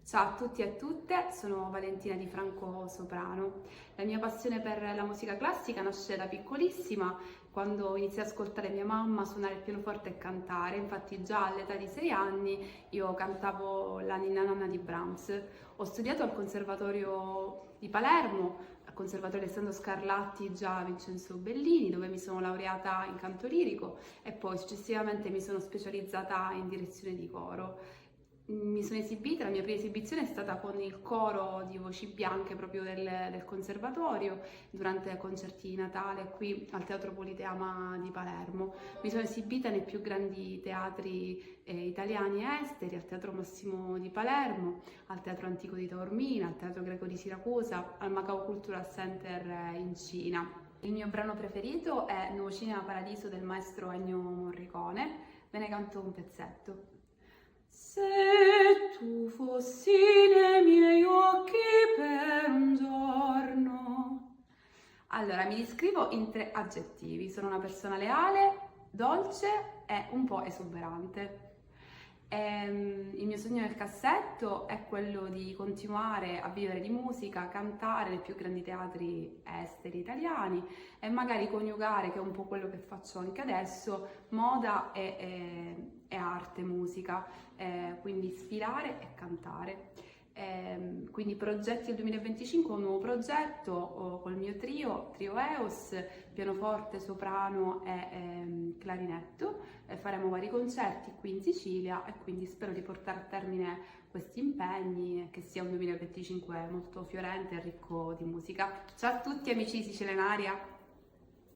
Ciao a tutti e a tutte, sono Valentina Di Franco, soprano. La mia passione per la musica classica nasce da piccolissima, quando iniziai ad ascoltare mia mamma suonare il pianoforte e cantare. Infatti già all'età di 6 anni io cantavo la Ninna Nanna di Brahms. Ho studiato al Conservatorio di Palermo, al Conservatorio Alessandro Scarlatti, già Vincenzo Bellini, dove mi sono laureata in canto lirico e poi successivamente mi sono specializzata in direzione di coro. Mi sono esibita, la mia prima esibizione è stata con il coro di Voci Bianche proprio del conservatorio durante concerti di Natale qui al Teatro Politeama di Palermo. Mi sono esibita nei più grandi teatri italiani e esteri, al Teatro Massimo di Palermo, al Teatro Antico di Taormina, al Teatro Greco di Siracusa, al Macao Cultural Center in Cina. Il mio brano preferito è Nuovo Cinema Paradiso del maestro Ennio Morricone. Ve ne canto un pezzetto. Se tu fossi nei miei occhi per un giorno. Allora, mi descrivo in 3 aggettivi. Sono una persona leale, dolce e un po' esuberante. Il mio sogno nel cassetto è quello di continuare a vivere di musica, cantare nei più grandi teatri esteri italiani e magari coniugare, che è un po' quello che faccio anche adesso, moda e arte, musica, quindi sfilare e cantare. Quindi progetti del 2025, un nuovo progetto col mio trio EOS, pianoforte, soprano e clarinetto. Faremo vari concerti qui in Sicilia e quindi spero di portare a termine questi impegni e che sia un 2025 molto fiorente e ricco di musica. Ciao a tutti amici di Sicilia in Aria!